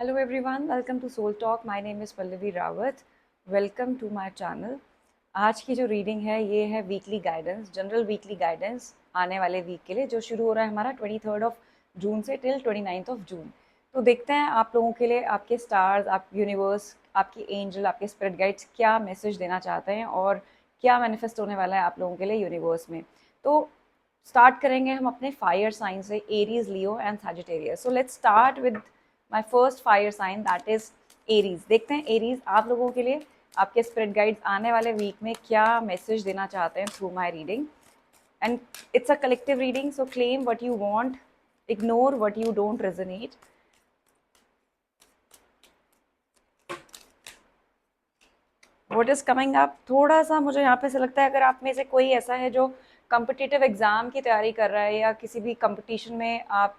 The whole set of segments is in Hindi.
Hello everyone, welcome to Soul Talk. My name is Pallavi Rawat. Welcome to my channel. आज की जो रीडिंग है ये है weekly guidance, general weekly guidance आने वाले वीक के लिए जो शुरू हो रहा है हमारा 23 जून से टिल 29 जून। तो देखते हैं आप लोगों के लिए आपके स्टार्स, आप यूनिवर्स, आपकी एंजल, आपके स्पिरिट गाइड्स क्या मैसेज देना चाहते हैं और क्या मैनिफेस्ट होने वाला है आप लोगों के लिए यूनिवर्स में। तो स्टार्ट करेंगे हम अपने फायर साइन से, Aries, Leo and Sagittarius. So let's start with my first fire sign, that is Aries. देखते हैं एरीज आप लोगों के लिए आपके स्पिरिट गाइड्स आने वाले वीक में क्या मैसेज देना चाहते हैं through my reading. And it's a collective reading, so claim what you want, ignore what you don't resonate. What is coming up, थोड़ा सा मुझे यहाँ पे से लगता है अगर आप में से कोई ऐसा है जो कम्पिटिटिव एग्जाम की तैयारी कर रहा है या किसी भी कंपटीशन में आप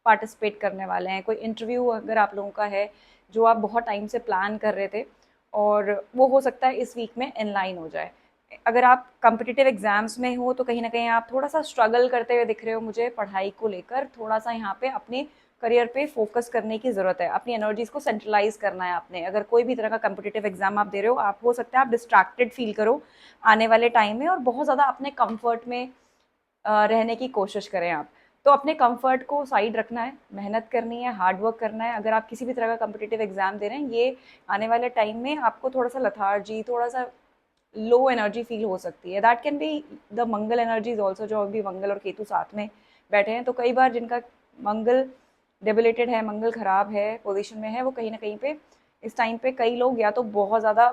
पार्टिसिपेट करने वाले हैं, कोई इंटरव्यू अगर आप लोगों का है जो आप बहुत टाइम से प्लान कर रहे थे और वो हो सकता है इस वीक में इनलाइन हो जाए। अगर आप कम्पिटिटिव एग्जाम्स में हो तो कहीं ना कहीं आप थोड़ा सा स्ट्रगल करते हुए दिख रहे हो मुझे पढ़ाई को लेकर। थोड़ा सा यहाँ पे अपने करियर पे फोकस करने की ज़रूरत है, अपनी एनर्जीज को सेंट्रलाइज करना है आपने। अगर कोई भी तरह का कम्पिटिटिव एग्जाम आप दे रहे हो, आप हो सकता है आप डिस्ट्रैक्टेड फील करो आने वाले टाइम में और बहुत ज़्यादा अपने कंफर्ट में रहने की कोशिश करें आप। तो अपने कंफर्ट को साइड रखना है, मेहनत करनी है, हार्ड वर्क करना है। अगर आप किसी भी तरह का कम्पिटिटिव एग्जाम दे रहे हैं, ये आने वाले टाइम में आपको थोड़ा सा लथार्जी, थोड़ा सा लो एनर्जी फील हो सकती है। That can be the Mangal energies also, जो अभी मंगल और केतु साथ में बैठे हैं। तो कई बार जिनका मंगल डेबिलेटेड है, मंगल खराब है, पोजीशन में है, वो कहीं ना कहीं पे इस टाइम पे कई लोग या तो बहुत ज़्यादा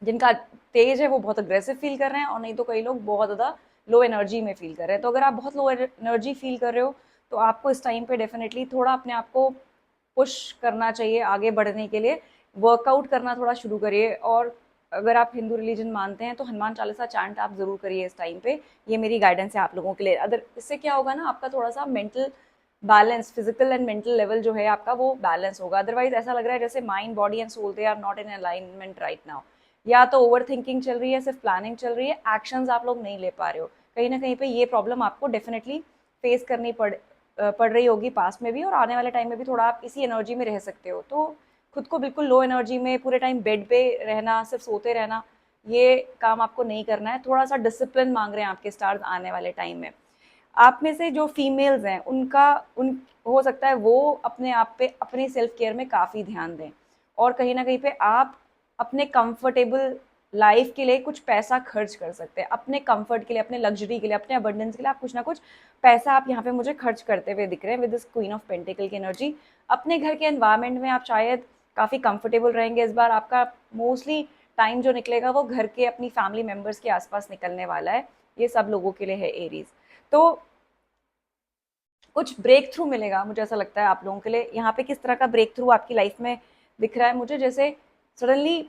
जिनका तेज है वो बहुत अग्रेसिव फील कर रहे हैं और नहीं तो कई लोग बहुत ज़्यादा लो एनर्जी में फील कर रहे हैं। तो अगर आप बहुत लो एनर्जी फील कर रहे हो तो आपको इस टाइम पे डेफिनेटली थोड़ा अपने आप को पुश करना चाहिए आगे बढ़ने के लिए। वर्कआउट करना थोड़ा शुरू करिए। और अगर आप हिंदू रिलीजन मानते हैं तो हनुमान चालीसा चांट आप ज़रूर करिए इस टाइम पे। ये मेरी गाइडेंस है आप लोगों के लिए। अदर इससे क्या होगा ना, आपका थोड़ा सा mental balance, physical and mental level जो है आपका वो बैलेंस होगा। अदरवाइज ऐसा लग रहा है जैसे mind, body and soul they are not in alignment right now. या तो ओवर थिंकिंग चल रही है, सिर्फ प्लानिंग चल रही है, एक्शंस आप लोग नहीं ले पा रहे हो। कहीं ना कहीं पे ये प्रॉब्लम आपको डेफिनेटली फेस करनी पड़ रही होगी पास्ट में भी, और आने वाले टाइम में भी थोड़ा आप इसी एनर्जी में रह सकते हो। तो खुद को बिल्कुल लो एनर्जी में पूरे टाइम बेड पे रहना, सिर्फ सोते रहना, ये काम आपको नहीं करना है। थोड़ा सा डिसिप्लिन मांग रहे हैं आपके स्टार्स आने वाले टाइम में। आप में से जो फीमेल्स हैं उनका उन हो सकता है वो अपने आप पे, अपनी सेल्फ केयर में काफ़ी ध्यान दें और कहीं ना कहीं पे आप अपने कंफर्टेबल लाइफ के लिए कुछ पैसा खर्च कर सकते हैं। अपने कंफर्ट के लिए, अपने लग्जरी के लिए, अपने अबंडेंस के लिए आप कुछ ना कुछ पैसा आप यहाँ पे मुझे खर्च करते हुए दिख रहे हैं with this queen of pentacle की एनर्जी। अपने घर के एनवायरनमेंट में आप शायद काफ़ी कंफर्टेबल रहेंगे इस बार। आपका मोस्टली टाइम जो निकलेगा वो घर के, अपनी फैमिली मेम्बर्स के आसपास निकलने वाला है। ये सब लोगों के लिए है एरीज। तो कुछ ब्रेक थ्रू मिलेगा मुझे ऐसा लगता है आप लोगों के लिए। यहाँ पे किस तरह का ब्रेक थ्रू आपकी लाइफ में दिख रहा है मुझे, जैसे सडनली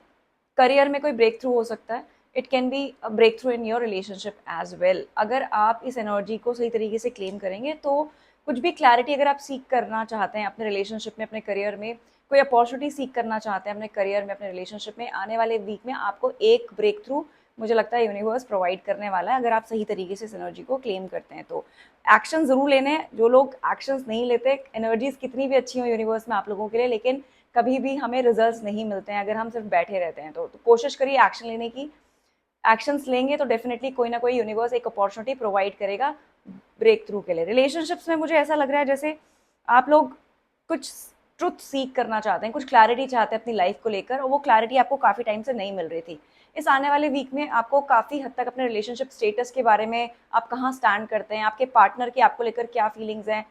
करियर में कोई ब्रेक थ्रू हो सकता है। It can be a breakthrough in your relationship as well. अगर आप इस एनर्जी को सही तरीके से क्लेम करेंगे तो कुछ भी क्लैरिटी अगर आप सीख करना चाहते हैं अपने रिलेशनशिप में, अपने करियर में, कोई अपॉर्चुनिटी सीख करना चाहते हैं अपने करियर में, अपने रिलेशनशिप में, आने वाले वीक में आपको एक ब्रेक थ्रू मुझे लगता है यूनिवर्स प्रोवाइड करने वाला है अगर आप सही तरीके से इस एनर्जी को क्लेम करते हैं तो। एक्शन जरूर लेने हैं। जो लोग एक्शंस नहीं लेते, एनर्जीज कितनी भी अच्छी हो यूनिवर्स में आप लोगों के लिए, लेकिन कभी भी हमें रिजल्ट्स नहीं मिलते हैं अगर हम सिर्फ बैठे रहते हैं। तो कोशिश करिए एक्शन लेने की। एक्शंस लेंगे तो डेफिनेटली कोई ना कोई यूनिवर्स एक अपॉर्चुनिटी प्रोवाइड करेगा ब्रेक थ्रू के लिए। रिलेशनशिप्स में मुझे ऐसा लग रहा है जैसे आप लोग कुछ ट्रुथ सीख करना चाहते हैं, कुछ क्लैरिटी चाहते हैं अपनी लाइफ को लेकर, और वो क्लैरिटी आपको काफ़ी टाइम से नहीं मिल रही थी। इस आने वाले वीक में आपको काफ़ी हद तक अपने रिलेशनशिप स्टेटस के बारे में, आप कहाँ स्टैंड करते हैं, आपके पार्टनर की आपको लेकर क्या फीलिंग्स हैं,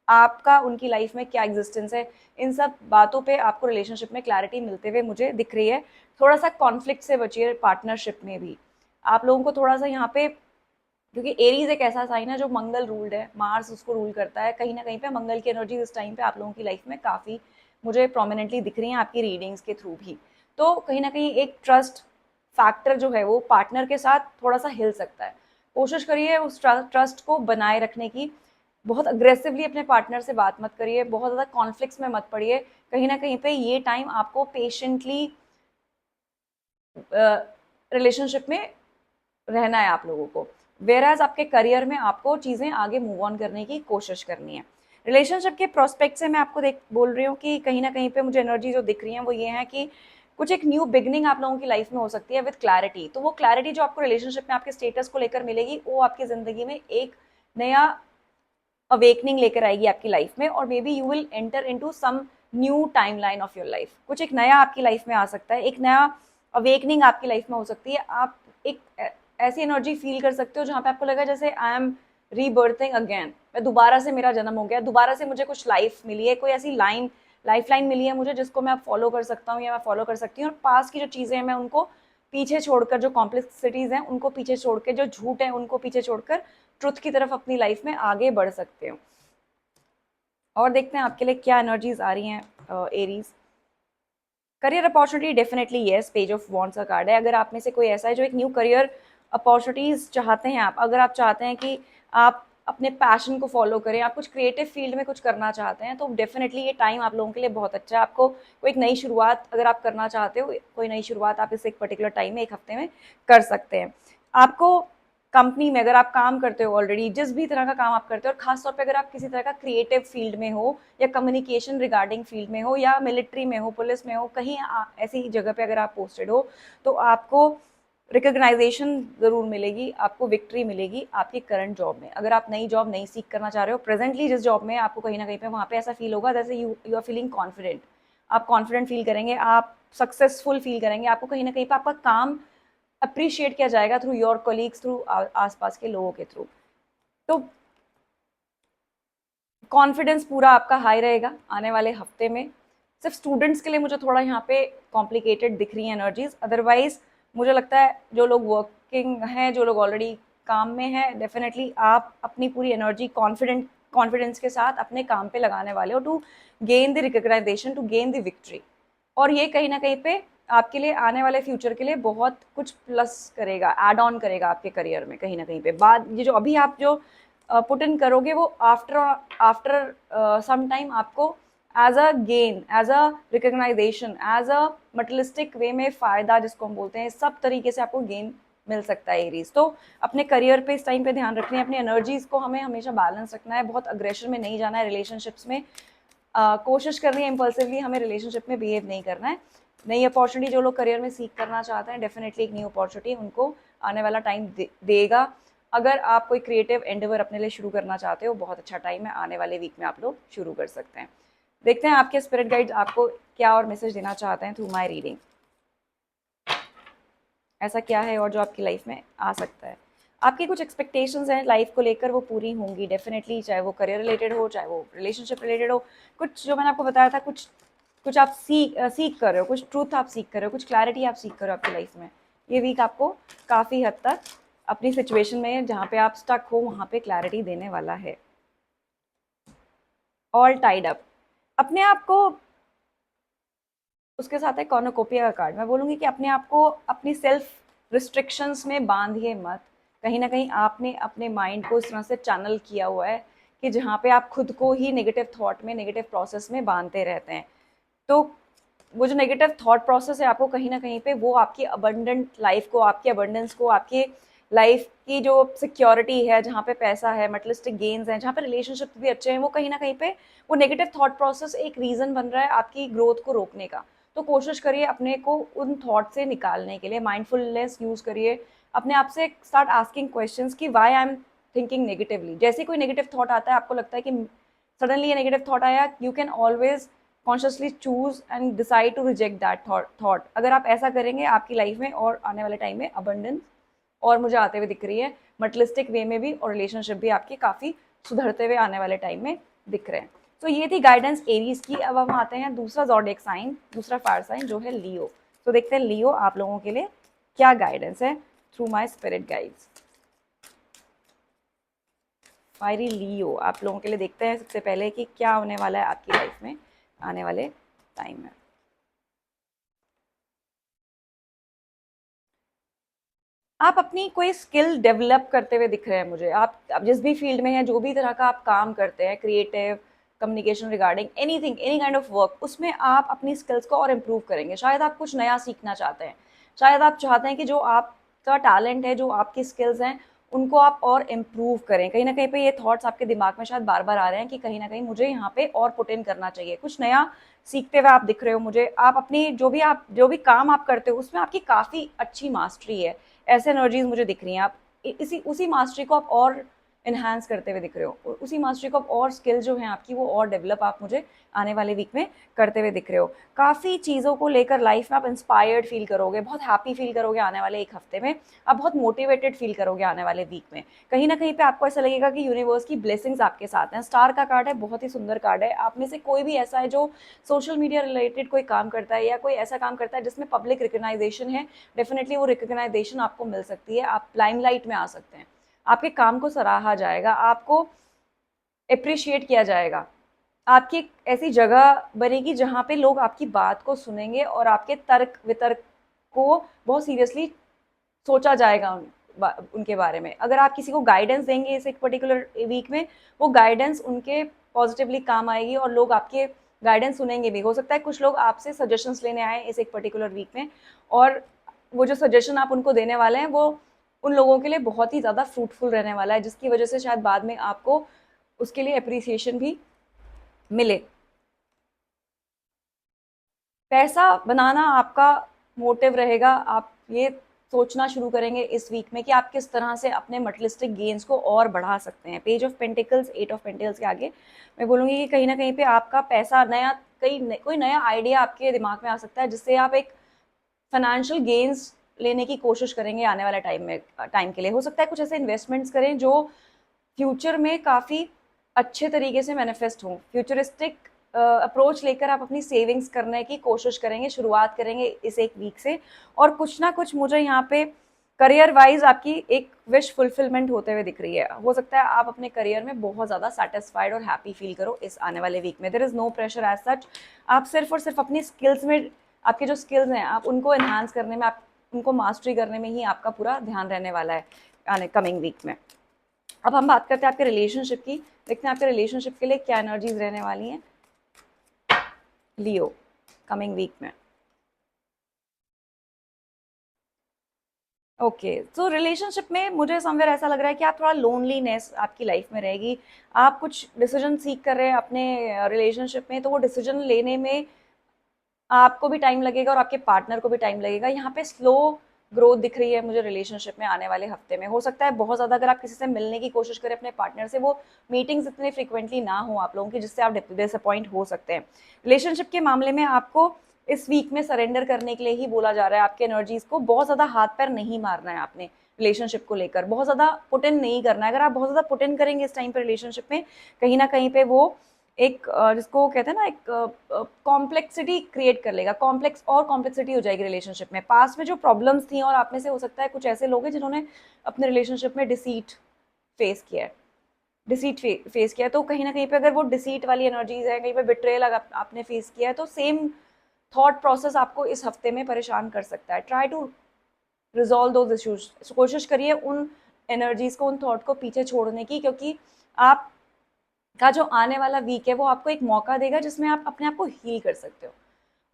आपका उनकी लाइफ में क्या एग्जिस्टेंस है, इन सब बातों पे आपको रिलेशनशिप में क्लैरिटी मिलते हुए मुझे दिख रही है। थोड़ा सा कॉन्फ्लिक्ट से बचिए पार्टनरशिप में भी। आप लोगों को थोड़ा सा यहाँ पे, क्योंकि एरीज एक ऐसा साइन है जो मंगल रूल्ड है, मार्स उसको रूल करता है, कहीं ना कहीं पे मंगल की एनर्जी इस टाइम पे आप लोगों की लाइफ में काफ़ी मुझे प्रोमिनेंटली दिख रही है आपकी रीडिंग्स के थ्रू भी। तो कहीं ना कहीं एक ट्रस्ट फैक्टर जो है वो पार्टनर के साथ थोड़ा सा हिल सकता है। कोशिश करिए उस ट्रस्ट को बनाए रखने की। बहुत अग्रेसिवली अपने पार्टनर से बात मत करिए, बहुत ज़्यादा कॉन्फ्लिक्ट्स में मत पड़िए। कहीं ना कहीं पे ये टाइम आपको पेशेंटली रिलेशनशिप में रहना है आप लोगों को। वेयर एज आपके करियर में आपको चीज़ें आगे मूव ऑन करने की कोशिश करनी है। रिलेशनशिप के प्रोस्पेक्ट से मैं आपको बोल रही हूँ कि कहीं ना कहीं पे मुझे एनर्जी जो दिख रही है वो ये है कि कुछ एक न्यू बिगनिंग आप लोगों की लाइफ में हो सकती है विद क्लैरिटी। तो वो क्लैरिटी जो आपको रिलेशनशिप में आपके स्टेटस को लेकर मिलेगी, वो आपकी जिंदगी में एक नया अवेकनिंग लेकर आएगी आपकी लाइफ में, और maybe you will enter into some new timeline of your life. कुछ एक नया आपकी लाइफ में आ सकता है, एक नया अवेकनिंग आपकी लाइफ में हो सकती है। आप एक ऐसी एनर्जी फील कर सकते हो जहाँ पे आपको लगा जैसे आई एम रीबर्थिंग अगेन, मैं दोबारा से, मेरा जन्म हो गया, दोबारा से मुझे कुछ लाइफ मिली है, कोई ऐसी लाइफ लाइन मिली है मुझे जिसको मैं फॉलो कर सकता हूँ या मैं फॉलो कर सकती हूँ, और पास की जो चीज़ें हैं मैं उनको पीछे छोड़कर, जो कॉम्प्लेक्सिटीज़ हैं उनको पीछे छोड़कर, जो झूठ है उनको पीछे छोड़कर ट्रुथ की तरफ अपनी लाइफ में आगे बढ़ सकते हो। और देखते हैं आपके लिए क्या एनर्जीज आ रही हैं Aries. Career opportunity definitely yes, page of wands का कार्ड है। अगर आप में से कोई ऐसा है जो एक न्यू करियर अपॉर्चुनिटीज चाहते हैं, आप अगर आप चाहते हैं कि आप अपने पैशन को फॉलो करें, आप कुछ क्रिएटिव फील्ड में कुछ करना चाहते हैं, तो डेफिनेटली ये टाइम आप लोगों के लिए बहुत अच्छा है। आपको कोई एक नई शुरुआत अगर आप करना चाहते हो, कोई नई शुरुआत आप इस एक पर्टिकुलर टाइम में, एक हफ्ते में कर सकते हैं। आपको कंपनी में अगर आप काम करते हो ऑलरेडी, जिस भी तरह का काम आप करते हो, और खासतौर पे अगर आप किसी तरह का क्रिएटिव फील्ड में हो या कम्युनिकेशन रिगार्डिंग फील्ड में हो या मिलिट्री में हो, पुलिस में हो, कहीं ऐसी जगह पे अगर आप पोस्टेड हो, तो आपको रिकग्नाइजेशन ज़रूर मिलेगी, आपको विक्ट्री मिलेगी आपकी करंट जॉब में। अगर आप नई जॉब नहीं सीख करना चाह रहे हो, प्रेजेंटली जिस जॉब में आपको कहीं ना कहीं पे वहाँ पे ऐसा फील होगा जैसे यू आर फीलिंग कॉन्फिडेंट, आप कॉन्फिडेंट फील करेंगे, आप सक्सेसफुल फील करेंगे, आपको कहीं ना कहीं पे आपका काम अप्रिशिएट किया जाएगा थ्रू योर कलीग्स, थ्रू आसपास के लोगों के थ्रू। तो कॉन्फिडेंस पूरा आपका हाई रहेगा आने वाले हफ्ते में। सिर्फ स्टूडेंट्स के लिए मुझे थोड़ा यहाँ पे कॉम्प्लिकेटेड दिख रही हैं एनर्जीज, अदरवाइज मुझे लगता है जो लोग वर्किंग हैं, जो लोग ऑलरेडी काम में हैं, डेफिनेटली आप अपनी पूरी एनर्जी कॉन्फिडेंस के साथ अपने काम पे लगाने वाले हो to gain the recognization, to gain the victory. और ये कहीं ना कहीं पे आपके लिए आने वाले फ्यूचर के लिए बहुत कुछ प्लस करेगा, एड ऑन करेगा आपके करियर में कहीं ना कहीं पे। बाद ये जो अभी आप जो पुट इन करोगे, वो आफ्टर आफ्टर सम टाइम आपको as a gain, as a recognition, as a materialistic way में फ़ायदा जिसको हम बोलते हैं, सब तरीके से आपको गेन मिल सकता है एरीज। तो अपने करियर पे इस टाइम पे ध्यान रखनी है, अपनी एनर्जीज को हमें हमेशा बैलेंस रखना है, बहुत अग्रेशन में नहीं जाना है रिलेशनशिप्स में। कोशिश करनी है इम्पल्सिवली हमें रिलेशनशिप में बिहेव नहीं करना है। नई अपॉर्चुनिटी जो लोग करियर में सीख करना चाहते हैं, डेफिनेटली एक न्यू अपॉर्चुनिटी उनको आने वाला टाइम देगा। अगर आप कोई क्रिएटिव एंडेवर अपने लिए शुरू करना चाहते हो, बहुत अच्छा टाइम है, आने वाले वीक में आप लोग शुरू कर सकते हैं। देखते हैं आपके स्पिरिट गाइड्स आपको क्या और मैसेज देना चाहते हैं थ्रू माई रीडिंग। ऐसा क्या है और जो आपकी लाइफ में आ सकता है। आपकी कुछ एक्सपेक्टेशंस हैं लाइफ को लेकर, वो पूरी होंगी डेफिनेटली, चाहे वो करियर रिलेटेड हो, चाहे वो रिलेशनशिप रिलेटेड हो। कुछ जो मैंने आपको बताया था, कुछ कुछ आप सीख कर रहे हो, कुछ ट्रूथ आप सीख कर रहे हो, कुछ क्लैरिटी आप सीख कर रहे हो आपकी लाइफ में। ये वीक आपको काफ़ी हद तक अपनी सिचुएशन में जहाँ पे आप स्टक हो वहाँ पे क्लैरिटी देने वाला है। ऑल टाइड अप, अपने आप को, उसके साथ है कॉर्नोकोपिया का कार्ड। मैं बोलूँगी कि अपने आप को अपनी सेल्फ रिस्ट्रिक्शंस में बांधिए मत। कहीं ना कहीं आपने अपने माइंड को इस तरह से चैनल किया हुआ है कि जहाँ पे आप खुद को ही नेगेटिव थॉट में, नेगेटिव प्रोसेस में बांधते रहते हैं। तो वो जो नेगेटिव थॉट प्रोसेस है, आपको कहीं ना कहीं पे वो आपकी अबंडेंट लाइफ को, आपकी अबंडेंस को, आपकी लाइफ की जो सिक्योरिटी है, जहाँ पे पैसा है, मटेरियलिस्टिक गेन्स हैं, जहाँ पे रिलेशनशिप भी अच्छे हैं, वो कहीं ना कहीं पे वो नेगेटिव थॉट प्रोसेस एक रीज़न बन रहा है आपकी ग्रोथ को रोकने का। तो कोशिश करिए अपने को उन थॉट से निकालने के लिए माइंडफुलनेस यूज़ करिए। अपने आप से स्टार्ट आस्किंग क्वेश्चंस कि why I am thinking negatively. जैसे कोई नेगेटिव थॉट आता है, आपको लगता है कि सडनली ये नेगेटिव थॉट आया, you can always consciously choose and decide to reject that thought. अगर आप ऐसा करेंगे, आपकी लाइफ में और आने वाले टाइम में अबंडेंस और मुझे आते हुए दिख रही है, मटेरियलिस्टिक वे में भी, और रिलेशनशिप भी आपके काफ़ी सुधरते हुए आने वाले टाइम में दिख रहे हैं। तो ये थी गाइडेंस एरीज की। अब हम आते हैं दूसरा ज़ोडिएक साइन, दूसरा फायर साइन जो है लियो। तो देखते हैं लियो आप लोगों के लिए क्या गाइडेंस है through my spirit guides. Fiery Leo आप लोगों के लिए देखते हैं सबसे पहले कि क्या होने वाला है आपकी लाइफ में आने वाले टाइम में। आप अपनी कोई स्किल डेवलप करते हुए दिख रहे हैं मुझे। आप जिस भी फील्ड में हैं, जो भी तरह का आप काम करते हैं, creative, communication regarding anything, any kind of work, उसमें आप अपनी स्किल्स को और इम्प्रूव करेंगे। शायद आप कुछ नया सीखना चाहते हैं, शायद आप चाहते हैं कि जो आपका टैलेंट है, जो आपकी स्किल्स हैं, उनको आप और इम्प्रूव करें। कहीं ना कहीं पे ये थॉट्स आपके दिमाग में शायद बार बार आ रहे हैं कि कहीं ना कहीं मुझे यहाँ पे और पुट इन करना चाहिए, कुछ नया सीखते हुए आप दिख रहे हो मुझे। आप अपनी जो भी काम आप करते हो उसमें आपकी काफ़ी अच्छी मास्टरी है, ऐसे एनर्जीज मुझे दिख रही हैं। आप इसी उसी मास्टरी को आप और इन्हांस करते हुए दिख रहे हो, उसी मास्टरी को आप और स्किल जो है आपकी वो और डेवलप आप मुझे आने वाले वीक में करते हुए दिख रहे हो। काफ़ी चीज़ों को लेकर लाइफ में आप इंस्पायर्ड फील करोगे, बहुत हैप्पी फील करोगे आने वाले एक हफ्ते में। आप बहुत मोटिवेटेड फील करोगे आने वाले वीक में। कहीं ना कहीं पे आपको ऐसा लगेगा कि यूनिवर्स की ब्लेसिंग्स आपके साथ हैं। स्टार का कार्ड है, बहुत ही सुंदर कार्ड है। आप में से कोई भी ऐसा है जो सोशल मीडिया रिलेटेड कोई काम करता है या कोई ऐसा काम करता है जिसमें पब्लिक रिकग्नाइजेशन है, डेफिनेटली वो रिकग्नाइजेशन आपको मिल सकती है। आप लाइमलाइट में आ सकते हैं, आपके काम को सराहा जाएगा, आपको अप्रिशिएट किया जाएगा। आपकी एक ऐसी जगह बनेगी जहाँ पे लोग आपकी बात को सुनेंगे और आपके तर्क वितर्क को बहुत सीरियसली सोचा जाएगा उनके बारे में। अगर आप किसी को गाइडेंस देंगे इस एक पर्टिकुलर वीक में, वो गाइडेंस उनके पॉजिटिवली काम आएगी और लोग आपके गाइडेंस सुनेंगे भी। हो सकता है कुछ लोग आपसे सजेशंस लेने आए इस एक पर्टिकुलर वीक में, और वो जो सजेशन आप उनको देने वाले हैं वो उन लोगों के लिए बहुत ही ज़्यादा फ्रूटफुल रहने वाला है, जिसकी वजह से शायद बाद में आपको उसके लिए अप्रिसिएशन भी मिले। पैसा बनाना आपका मोटिव रहेगा। आप ये सोचना शुरू करेंगे इस वीक में कि आप किस तरह से अपने मटेरियलिस्टिक गेन्स को और बढ़ा सकते हैं। Page of pentacles, eight of pentacles के आगे मैं बोलूँगी कि कहीं ना कहीं पे आपका पैसा नया कोई नया आइडिया आपके दिमाग में आ सकता है जिससे आप एक फाइनेंशियल गेन्स लेने की कोशिश करेंगे आने वाले टाइम के लिए। हो सकता है कुछ ऐसे इन्वेस्टमेंट्स करें जो फ्यूचर में काफ़ी अच्छे तरीके से मैनिफेस्ट हों। फ्यूचरिस्टिक अप्रोच लेकर आप अपनी सेविंग्स करने की कोशिश करेंगे, शुरुआत करेंगे इस एक वीक से। और कुछ ना कुछ मुझे यहाँ पे करियर वाइज आपकी एक विश फुलफिलमेंट होते हुए दिख रही है। हो सकता है आप अपने करियर में बहुत ज़्यादा सेटिस्फाइड और हैप्पी फील करो इस आने वाले वीक में। There is no pressure as such. आप सिर्फ और सिर्फ अपनी स्किल्स में, आपके जो स्किल्स हैं आप उनको एनहांस करने में, आप उनको मास्टरी करने में ही आपका पूरा ध्यान रहने वाला है आने कमिंग वीक में। अब हम बात करते हैं आपके रिलेशनशिप की। देखते हैं आपके रिलेशनशिप के लिए क्या एनर्जीज रहने वाली हैं लियो कमिंग वीक में। ओके, तो रिलेशनशिप में मुझे समवेयर ऐसा लग रहा है कि आप थोड़ा लोनलीनेस आपकी लाइफ में रहेगी। आप कुछ डिसीजन सीख कर रहे हैं अपने रिलेशनशिप में, तो वो डिसीजन लेने में आपको भी टाइम लगेगा और आपके पार्टनर को भी टाइम लगेगा। यहाँ पे स्लो ग्रोथ दिख रही है मुझे रिलेशनशिप में आने वाले हफ्ते में। हो सकता है बहुत ज़्यादा अगर आप किसी से मिलने की कोशिश करें अपने पार्टनर से, वो मीटिंग्स इतने फ्रिक्वेंटली ना हो आप लोगों की, जिससे आप डिसअपॉइंट हो सकते हैं। रिलेशनशिप के मामले में आपको इस वीक में सरेंडर करने के लिए ही बोला जा रहा है। आपके एनर्जीज को बहुत ज़्यादा हाथ पैर नहीं मारना है आपने रिलेशनशिप को लेकर, बहुत ज़्यादा पुट इन नहीं करना है। अगर आप बहुत ज़्यादा पुट इन करेंगे इस टाइम पर रिलेशनशिप में, कहीं ना कहीं पे वो एक जिसको कहते हैं ना एक कॉम्प्लेक्सिटी क्रिएट कर लेगा, कॉम्प्लेक्सिटी हो जाएगी रिलेशनशिप में। पास में जो प्रॉब्लम्स थी, और आप में से हो सकता है कुछ ऐसे लोग हैं जिन्होंने अपने रिलेशनशिप में डिसीट फेस किया है, फेस किया है, तो कहीं ना कहीं पे अगर वो डिसीट वाली एनर्जीज है, कहीं पे बिट्रेयल आपने फेस किया है, तो सेम थॉट प्रोसेस आपको इस हफ्ते में परेशान कर सकता है। Try to resolve those issues. कोशिश करिए उन एनर्जीज को, उन थॉट को पीछे छोड़ने की, क्योंकि आप का जो आने वाला वीक है वो आपको एक मौका देगा जिसमें आप अपने आप को हील कर सकते हो।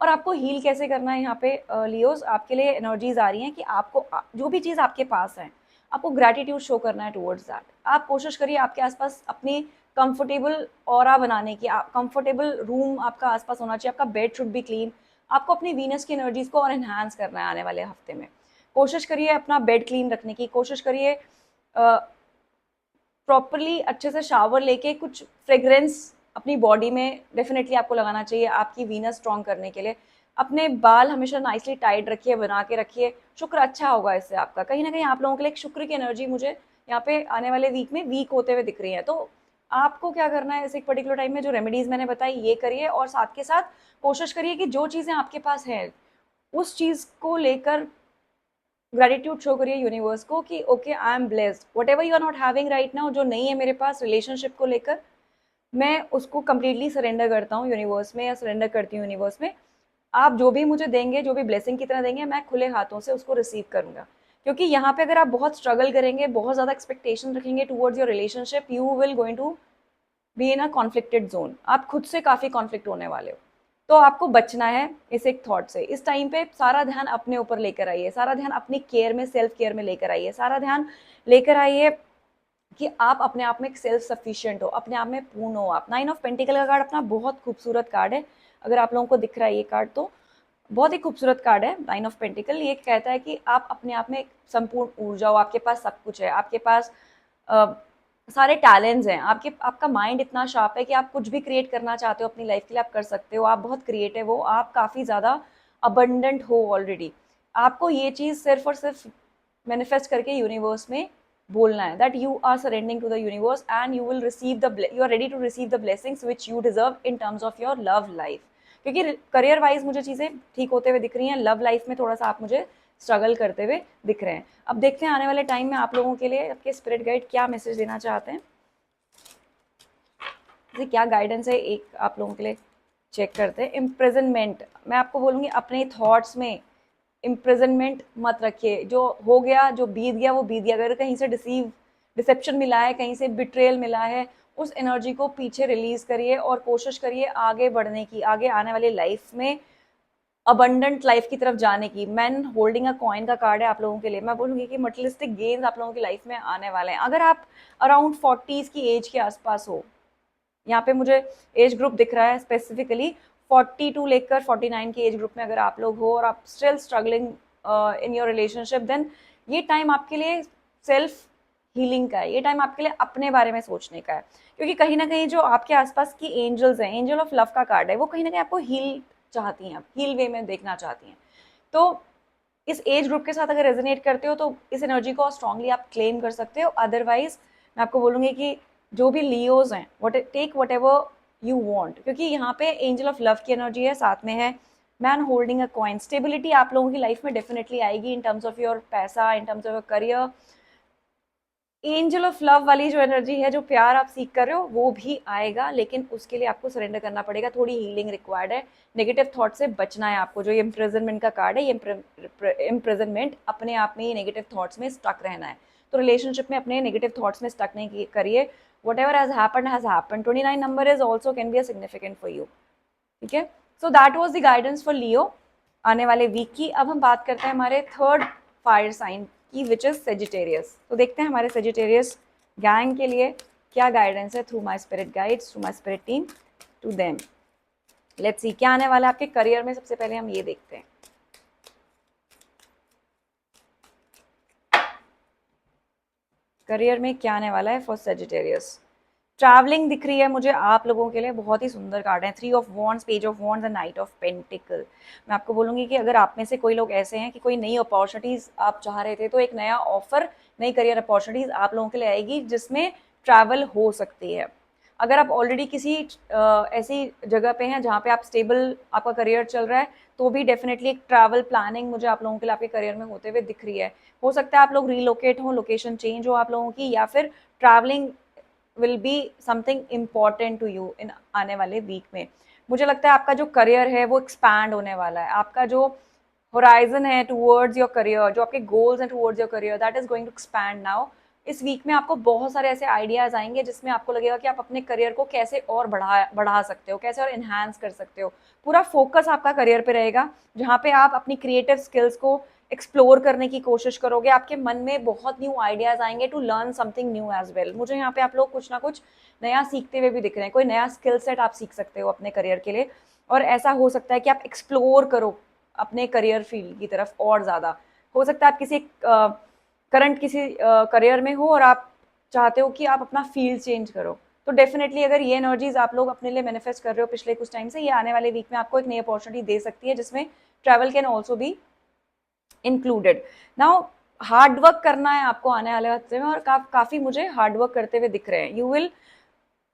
और आपको हील कैसे करना है, यहाँ पे लियोज आपके लिए एनर्जीज आ रही हैं कि आपको जो भी चीज़ आपके पास है आपको ग्रैटिट्यूड शो करना है टुवर्ड्स दैट। आप कोशिश करिए आपके आसपास अपनी कंफर्टेबल ऑरा बनाने की, कंफर्टेबल रूम आपका आसपास होना चाहिए, आपका बेड शुड बी क्लीन। आपको अपनी वीनस की एनर्जीज को और एनहांस करना है आने वाले हफ्ते में। कोशिश करिए अपना बेड क्लीन रखने की, कोशिश करिए प्रॉपरली अच्छे से शावर लेके कुछ फ्रेग्रेंस अपनी बॉडी में डेफिनेटली आपको लगाना चाहिए आपकी वीनस स्ट्रॉन्ग करने के लिए। अपने बाल हमेशा नाइसली टाइट रखिए, बना के रखिए। शुक्र अच्छा होगा इससे आपका। कहीं ना कहीं आप लोगों के लिए एक शुक्र की एनर्जी मुझे यहाँ पे आने वाले वीक में वीक होते हुए दिख रही है। तो आपको क्या करना है इस एक पर्टिकुलर टाइम में, जो रेमेडीज मैंने बताई ये करिए, और साथ के साथ कोशिश करिए कि जो चीज़ें आपके पास हैं उस चीज़ को लेकर ग्रेटिट्यूड शो करिए यूनिवर्स को कि okay I am blessed, whatever you are not having right now, जो नहीं है मेरे पास रिलेशनशिप को लेकर, मैं उसको कम्प्लीटली सरेंडर करता हूँ यूनिवर्स में, या सरेंडर करती हूँ यूनिवर्स में। आप जो भी मुझे देंगे, जो भी ब्लेसिंग की तरह देंगे, मैं खुले हाथों से उसको रिसीव करूँगा। क्योंकि यहाँ पे अगर आप बहुत स्ट्रगल करेंगे, बहुत ज़्यादा एक्सपेक्टेशन रखेंगे towards your relationship, you will going to be in a conflicted zone. आप खुद से काफ़ी कॉन्फ्लिक्ट होने वाले हो। तो आपको बचना है इस एक थॉट से। इस टाइम पे सारा ध्यान अपने ऊपर लेकर आइए, सारा ध्यान अपनी केयर में, सेल्फ केयर में लेकर आइए, सारा ध्यान लेकर आइए कि आप अपने आप में सेल्फ सफिशिएंट हो, अपने आप में पूर्ण हो आप। 9 ऑफ पेंटिकल का कार्ड अपना बहुत खूबसूरत कार्ड है, अगर आप लोगों को दिख रहा है ये कार्ड तो बहुत ही खूबसूरत कार्ड है 9 ऑफ पेंटिकल। ये कहता है कि आप अपने आप में संपूर्ण ऊर्जा हो, आपके पास सब कुछ है, आपके पास सारे टैलेंट्स हैं, आपका माइंड इतना शार्प है कि आप कुछ भी क्रिएट करना चाहते हो अपनी लाइफ के लिए आप कर सकते हो, आप बहुत क्रिएटिव हो, आप काफ़ी ज़्यादा अबंडेंट हो ऑलरेडी। आपको ये चीज़ सिर्फ और सिर्फ मैनिफेस्ट करके यूनिवर्स में बोलना है that you are surrendering to the universe and you will receive you are ready to receive the blessings which you deserve in terms of your love life. क्योंकि करियर वाइज मुझे चीज़ें ठीक होते हुए दिख रही हैं, लव लाइफ में थोड़ा सा आप मुझे स्ट्रगल करते हुए दिख रहे हैं। अब देखते हैं आने वाले टाइम में आप लोगों के लिए आपके स्पिरिट गाइड क्या मैसेज देना चाहते हैं, क्या गाइडेंस है एक आप लोगों के लिए चेक करते हैं। इम्प्रिजनमेंट, मैं आपको बोलूँगी अपने थॉट्स में इम्प्रिजनमेंट मत रखिए, जो हो गया जो बीत गया वो बीत गया। अगर कहीं से डिसेप्शन मिला है, कहीं से बिट्रेयल मिला है, उस एनर्जी को पीछे रिलीज करिए और कोशिश करिए आगे बढ़ने की, आगे आने वाली लाइफ में अबंडेंट लाइफ की तरफ जाने की। मैन होल्डिंग अ कॉइन का कार्ड है आप लोगों के लिए। मैं बोलूँगी कि मटेरियलिस्टिक गेन्स आप लोगों की लाइफ में आने वाले हैं। अगर आप अराउंड 40s की एज के आसपास हो, यहाँ पे मुझे एज ग्रुप दिख रहा है स्पेसिफिकली 40 टू लेकर 49 की एज ग्रुप में अगर आप लोग हो और आप still struggling in your relationship, then ये टाइम आपके लिए सेल्फ हीलिंग का है, ये टाइम आपके लिए अपने बारे में सोचने का है। क्योंकि कहीं ना कहीं जो आपके आसपास की एंजल्स हैं, एंजल ऑफ लव का कार्ड है, वो कहीं ना कहीं आपको हील चाहती हैं, हील वे में देखना चाहती हैं। तो इस एज ग्रुप के साथ अगर रेजोनेट करते हो तो इस एनर्जी को स्ट्रांगली आप क्लेम कर सकते हो। अदरवाइज मैं आपको बोलूँगी कि जो भी लियोज हैं, take whatever you want, क्योंकि यहाँ पे एंजल ऑफ लव की एनर्जी है, साथ में है man holding a coin. Stability आप लोगों की लाइफ में डेफिनेटली आएगी इन टर्म्स ऑफ योर पैसा, इन terms of your career. Angel of love वाली जो एनर्जी है, जो प्यार आप सीख कर रहे हो वो भी आएगा, लेकिन उसके लिए आपको सरेंडर करना पड़ेगा, थोड़ी हीलिंग रिक्वायर्ड है। नेगेटिव थॉट से बचना है आपको। जो ये इम्प्रिजनमेंट का कार्ड है, ये इम्प्रिजनमेंट अपने आप में ही नेगेटिव थॉट्स में स्टक रहना है। तो रिलेशनशिप में अपने नेगेटिव थॉट्स में स्टक नहीं करिए। Whatever has happen 29 number is also can be a significant for you. ठीक है, so that was the guidance for Leo आने वाले वीक की। अब हम बात करते हैं हमारे थर्ड फायर साइन की, विच इज सेजिटेरियस। तो देखते हैं हमारे सेजिटेरियस गैंग के लिए क्या गाइडेंस है through my spirit guides, through my spirit team to them. Let's see क्या आने वाला है आपके करियर में। सबसे पहले हम ये देखते हैं, करियर में क्या आने वाला है फॉर सेजिटेरियस। ट्रैवलिंग दिख रही है मुझे आप लोगों के लिए, बहुत ही सुंदर कार्ड है। 3 of wands, page of wands and night of pentacle. मैं आपको बोलूँगी कि अगर आप में से कोई लोग ऐसे हैं कि कोई नई अपॉर्चुनिटीज़ आप चाह रहे थे, तो एक नया ऑफर, नई करियर अपॉर्चुनिटीज़ आप लोगों के लिए आएगी जिसमें ट्रैवल हो सकती है। अगर आप ऑलरेडी किसी ऐसी जगह पे हैं जहाँ पे आप स्टेबल आपका करियर चल रहा है, तो भी डेफिनेटली एक ट्रैवल प्लानिंग मुझे आप लोगों के लिए आपके करियर में होते हुए दिख रही है। हो सकता है आप लोग रिलोकेट हो, लोकेशन चेंज हो आप लोगों की, या फिर travelling will be something important to you in आने वाले वीक में। मुझे लगता है आपका जो करियर है वो एक्सपैंड होने वाला है। आपका जो होराइजन है टूवर्ड्स योर करियर, जो आपके गोल्स हैं towards your career, that is going to expand now. इस वीक में आपको बहुत सारे ऐसे आइडियाज आएंगे जिसमें आपको लगेगा कि आप अपने करियर को कैसे और बढ़ा सकते हो, कैसे और इन्हांस कर सकते हो। पूरा फोकस आपका करियर पे रहेगा, जहाँ पे आप अपनी क्रिएटिव स्किल्स को एक्सप्लोर करने की कोशिश करोगे। आपके मन में बहुत न्यू आइडियाज आएंगे to learn something new as well. मुझे यहाँ पे आप लोग कुछ ना कुछ नया सीखते हुए भी दिख रहे हैं। कोई नया स्किल सेट आप सीख सकते हो अपने करियर के लिए, और ऐसा हो सकता है कि आप एक्सप्लोर करो अपने करियर फील्ड की तरफ और ज़्यादा। हो सकता है आप किसी करंट किसी करियर में हो और आप चाहते हो कि आप अपना फील्ड चेंज करो, तो डेफिनेटली अगर ये एनर्जीज आप लोग अपने लिए मैनिफेस्ट कर रहे हो पिछले कुछ टाइम से, ये आने वाले वीक में आपको एक नई अपॉर्चुनिटी दे सकती है जिसमें travel can also be included. Now hard work करना है आपको आने वाले हफ्ते में, और काफ़ी मुझे हार्ड वर्क करते हुए दिख रहे हैं। यू विल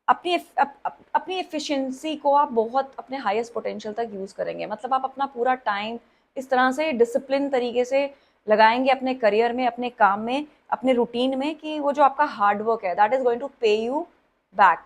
अपनी एफिशिएंसी को आप बहुत अपने हाईएस्ट पोटेंशियल तक यूज़ करेंगे। मतलब आप अपना पूरा टाइम इस तरह से डिसिप्लिन तरीके से लगाएंगे अपने करियर में, अपने काम में, अपने रूटीन में, कि वो जो आपका हार्ड वर्क है दैट इज़ गोइंग टू पे यू बैक।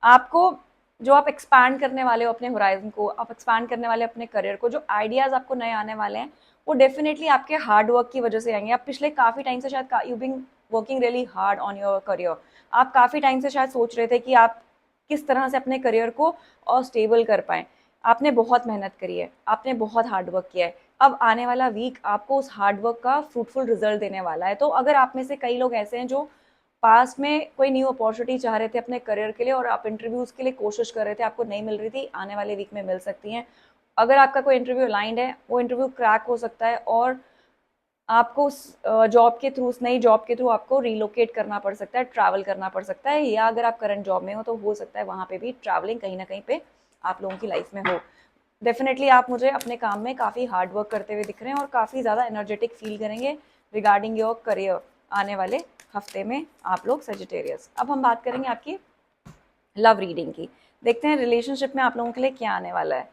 आपको जो आप एक्सपैंड करने वाले हो अपने होराइजन को, आप एक्सपैंड करने वाले अपने करियर को, जो आइडियाज़ आपको नए आने वाले हैं वो डेफिनेटली आपके हार्ड वर्क की वजह से आएंगे। आप पिछले काफ़ी टाइम से शायद you been working really hard on your career. आप काफ़ी टाइम से शायद सोच रहे थे कि आप किस तरह से अपने करियर को और स्टेबल कर पाएँ। आपने बहुत मेहनत करी है, आपने बहुत हार्ड वर्क किया है, अब आने वाला वीक आपको उस हार्ड वर्क का फ्रूटफुल रिजल्ट देने वाला है। तो अगर आप में से कई लोग ऐसे हैं जो पास्ट में कोई न्यू अपॉर्चुनिटी चाह रहे थे अपने करियर के लिए और आप इंटरव्यूज के लिए कोशिश कर रहे थे, आपको नहीं मिल रही थी, आने वाले वीक में मिल सकती हैं। अगर आपका कोई इंटरव्यू अलाइंड है, वो इंटरव्यू क्रैक हो सकता है और आपको उस जॉब के थ्रू, उस नई जॉब के थ्रू आपको रिलोकेट करना पड़ सकता है, ट्रैवल करना पड़ सकता है, या अगर आप करंट जॉब में हो तो हो सकता है वहाँ पे भी ट्रैवलिंग कहीं ना कहीं पे आप लोगों की लाइफ में हो। डेफिनेटली आप मुझे अपने काम में काफ़ी हार्ड वर्क करते हुए दिख रहे हैं और काफ़ी ज़्यादा एनर्जेटिक फील करेंगे रिगार्डिंग योर करियर आने वाले हफ्ते में आप लोग सेजिटेरियस। अब हम बात करेंगे आपकी लव रीडिंग की। देखते हैं रिलेशनशिप में आप लोगों के लिए क्या आने वाला है।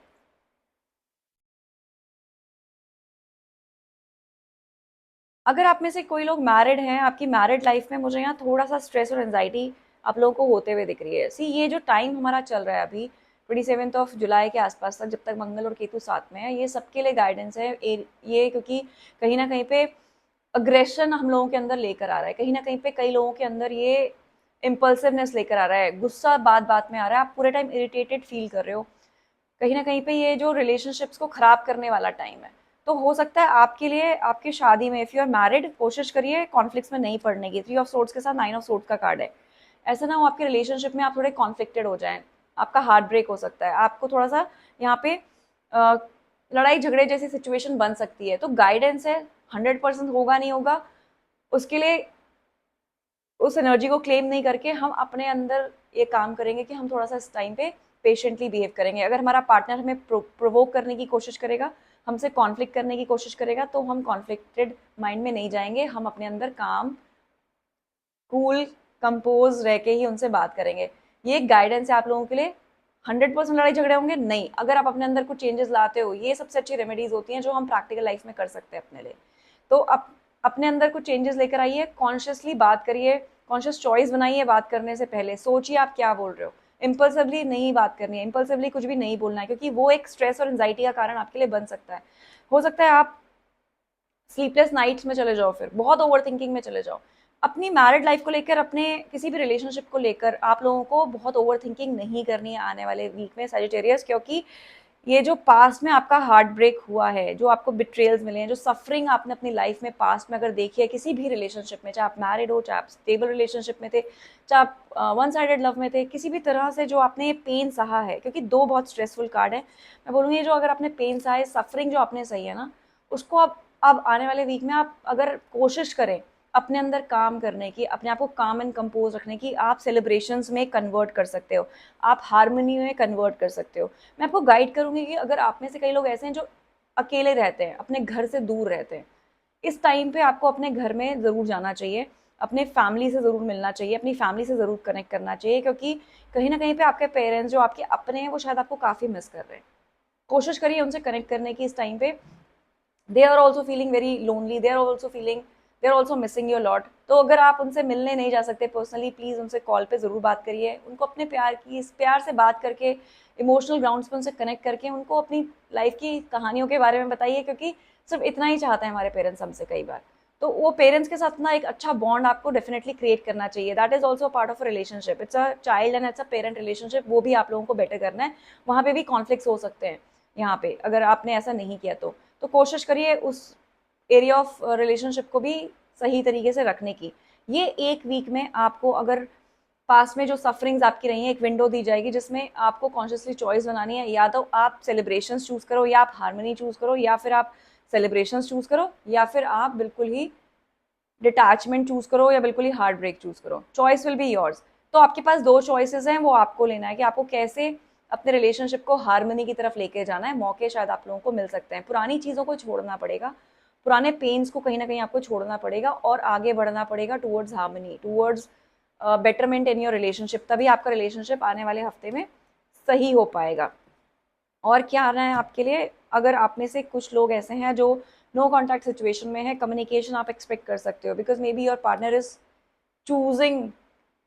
अगर आप में से कोई लोग मैरिड हैं, आपकी मैरिड लाइफ में मुझे यहाँ थोड़ा सा स्ट्रेस और एंजाइटी आप लोगों को होते हुए दिख रही है। सी, ये जो टाइम हमारा चल रहा है अभी 27 जुलाई के आसपास तक, जब तक मंगल और केतु साथ में है, ये सबके लिए गाइडेंस है। ये क्योंकि कहीं ना कहीं पे अग्रेशन हम लोगों के अंदर लेकर आ रहा है, कहीं ना कहीं पे कई लोगों के अंदर ये इम्पल्सिवनेस लेकर आ रहा है, गुस्सा बात बात में आ रहा है, आप पूरे टाइम इरिटेटेड फील कर रहे हो। कहीं ना कहीं पे ये जो रिलेशनशिप्स को खराब करने वाला टाइम है। तो हो सकता है आपके लिए आपकी शादी में, इफ यू आर मैरिड, कोशिश करिए कॉन्फ्लिक्ट्स में नहीं पड़ने की। 3 ऑफ सोर्ड्स के साथ 9 ऑफ सोर्ड्स का कार्ड है। ऐसा ना हो आपके रिलेशनशिप में आप थोड़े कॉन्फ्लिक्टेड हो जाएं, आपका हार्ट ब्रेक हो सकता है, आपको थोड़ा सा यहाँ पे लड़ाई झगड़े जैसी सिचुएशन बन सकती है। तो गाइडेंस है, 100% होगा नहीं होगा, उसके लिए उस एनर्जी को क्लेम नहीं करके हम अपने अंदर ये काम करेंगे कि हम थोड़ा सा इस टाइम पे पेशेंटली बिहेव करेंगे। अगर हमारा पार्टनर हमें प्रोवोक करने की कोशिश करेगा, हमसे कॉन्फ्लिक्ट करने की कोशिश करेगा, तो हम कॉन्फ्लिक्टेड माइंड में नहीं जाएंगे, हम अपने अंदर काम, कूल, कंपोज रह के ही उनसे बात करेंगे। ये एक गाइडेंस है आप लोगों के लिए। 100% लड़ाई झगड़े होंगे नहीं, अगर आप अपने अंदर कुछ चेंजेस लाते हो, ये सबसे अच्छी रेमेडीज होती हैं जो हम प्रैक्टिकल लाइफ में कर सकते हैं अपने लिए। तो अपने अंदर कुछ चेंजेस लेकर आइए, कॉन्शियसली बात करिए, कॉन्शियस चॉइस बनाइए बात करने से पहले, सोचिए आप क्या बोल रहे हो। इम्पल्सिवली नहीं बात करनी है, इम्पल्सिवली कुछ भी नहीं बोलना है, क्योंकि वो एक स्ट्रेस और एंजाइटी का कारण आपके लिए बन सकता है। हो सकता है आप स्लीपलेस नाइट्स में चले जाओ, फिर बहुत ओवर थिंकिंग में चले जाओ। अपनी मैरिड लाइफ को लेकर, अपने किसी भी रिलेशनशिप को लेकर आप लोगों को बहुत ओवर थिंकिंग नहीं करनी है आने वाले वीक में सैजिटेरियस, क्योंकि ये जो पास्ट में आपका हार्ट ब्रेक हुआ है, जो आपको बिट्रेयल्स मिले हैं, जो सफरिंग आपने अपनी लाइफ में पास्ट में अगर देखी है किसी भी रिलेशनशिप में, चाहे आप मैरिड हो, चाहे आप स्टेबल रिलेशनशिप में थे, चाहे आप वन साइडेड लव में थे, किसी भी तरह से जो आपने ये पेन सहा है, क्योंकि दो बहुत स्ट्रेसफुल कार्ड है, मैं बोलूँगी जो अगर आपने पेन सहा है, सफरिंग जो आपने सही है ना, उसको अब आने वाले वीक में आप अगर कोशिश करें अपने अंदर काम करने की, अपने आप को काम एंड कंपोज रखने की, आप सेलिब्रेशंस में कन्वर्ट कर सकते हो, आप हारमोनी में कन्वर्ट कर सकते हो। मैं आपको गाइड करूंगी कि अगर आप में से कई लोग ऐसे हैं जो अकेले रहते हैं, अपने घर से दूर रहते हैं, इस टाइम पे आपको अपने घर में ज़रूर जाना चाहिए, अपने फैमिली से ज़रूर मिलना चाहिए, अपनी फैमिली से ज़रूर कनेक्ट करना चाहिए, क्योंकि कहीं ना कहीं पे आपके पेरेंट्स जो आपके अपने हैं वो शायद आपको काफ़ी मिस कर रहे हैं। कोशिश करिए उनसे कनेक्ट करने की इस टाइम पे। They are also feeling very lonely, they are also missing your lot. तो अगर आप उनसे मिलने नहीं जा सकते पर्सनली, प्लीज़ उनसे कॉल पे ज़रूर बात करिए, उनको अपने प्यार की, इस प्यार से बात करके, इमोशनल ग्राउंड्स पे उनसे कनेक्ट करके उनको अपनी लाइफ की कहानियों के बारे में बताइए, क्योंकि सिर्फ इतना ही चाहते हैं हमारे पेरेंट्स हमसे कई बार। तो वो पेरेंट्स के साथ ना एक अच्छा बॉन्ड आपको डेफिनेटली क्रिएट करना चाहिए। That is also part of relationship, it's a child and it's a parent relationship, वो भी आप लोगों को बेटर करना है। वहाँ पे भी कॉन्फ्लिक्ट्स हो सकते हैं यहाँ पे, अगर आपने ऐसा नहीं किया तो कोशिश करिए उस एरिया ऑफ रिलेशनशिप को भी सही तरीके से रखने की। ये एक वीक में आपको, अगर पास में जो सफरिंग्स आपकी रही हैं, एक विंडो दी जाएगी जिसमें आपको कॉन्शियसली चॉइस बनानी है, या तो आप सेलिब्रेशंस चूज करो, या आप हारमोनी चूज करो, या फिर आप सेलिब्रेशंस चूज करो, या फिर आप बिल्कुल ही डिटैचमेंट चूज करो, या बिल्कुल ही हार्ट ब्रेक चूज करो। Choice will be yours. तो आपके पास दो चॉइसेस हैं, वो आपको लेना है कि आपको कैसे अपने रिलेशनशिप को हारमोनी की तरफ लेके जाना है। मौके शायद आप लोगों को मिल सकते हैं, पुरानी चीज़ों को छोड़ना पड़ेगा, पुराने पेन्स को कहीं ना कहीं आपको छोड़ना पड़ेगा और आगे बढ़ना पड़ेगा towards harmony, towards betterment in your relationship. तभी आपका रिलेशनशिप आने वाले हफ्ते में सही हो पाएगा। और क्या आ रहा है आपके लिए, अगर आप में से कुछ लोग ऐसे हैं जो नो कॉन्टैक्ट सिचुएशन में है, कम्युनिकेशन आप एक्सपेक्ट कर सकते हो, because may be your partner is choosing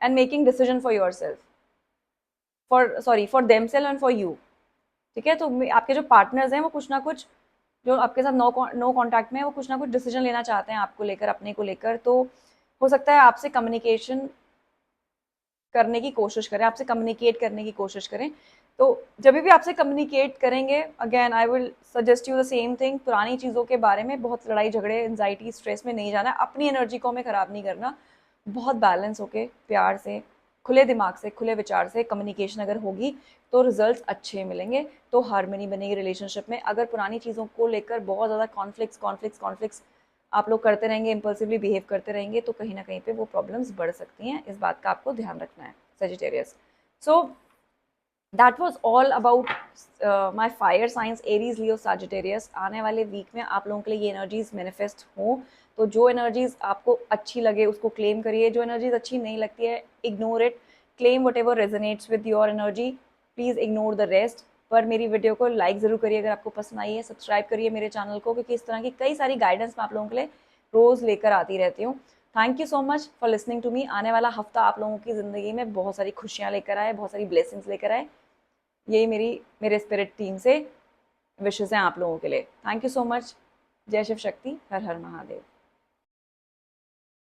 and making decision for your self, for them self and for you. ठीक है, तो आपके जो पार्टनर्स हैं वो कुछ ना कुछ, जो आपके साथ नो कॉन्टैक्ट में है, वो कुछ ना कुछ डिसीजन लेना चाहते हैं आपको लेकर, अपने को लेकर। तो हो सकता है आपसे कम्युनिकेशन करने की कोशिश करें, आपसे कम्युनिकेट करने की कोशिश करें, तो जब भी आपसे कम्युनिकेट करेंगे, again I will suggest you the same thing, पुरानी चीज़ों के बारे में बहुत लड़ाई झगड़े एंजाइटी स्ट्रेस में नहीं जाना, अपनी एनर्जी को हमें ख़राब नहीं करना, बहुत बैलेंस होके प्यार से खुले दिमाग से खुले विचार से कम्युनिकेशन अगर होगी तो रिजल्ट्स अच्छे मिलेंगे, तो हार्मनी बनेगी रिलेशनशिप में। अगर पुरानी चीज़ों को लेकर बहुत ज़्यादा कॉन्फ्लिक्ट्स आप लोग करते रहेंगे, इम्पल्सिवली बिहेव करते रहेंगे, तो कहीं ना कहीं पे वो प्रॉब्लम्स बढ़ सकती हैं। इस बात का आपको ध्यान रखना है Sagittarius. So that was all about my fire science Aries Leo Sagittarius. आने वाले वीक में आप लोगों के लिए ये एनर्जीज मैनिफेस्ट हों, तो जो एनर्जीज आपको अच्छी लगे उसको क्लेम करिए, जो एनर्जीज अच्छी नहीं लगती है ignore it, claim what ever resonates with your energy, please ignore the rest. पर मेरी वीडियो को लाइक ज़रूर करिए अगर आपको पसंद आई है, सब्सक्राइब करिए मेरे चैनल को, क्योंकि इस तरह की कई सारी गाइडेंस मैं आप लोगों के लिए रोज़ लेकर आती रहती हूँ। Thank you so much for listening to me. आने वाला हफ्ता आप लोगों की ज़िंदगी में बहुत सारी खुशियाँ लेकर आए, बहुत सारी ब्लेसिंग्स लेकर आए, यही मेरे स्पिरिट टीम से विशेष हैं आप लोगों के लिए। Thank you so much. जय शिव शक्ति, हर हर महादेव।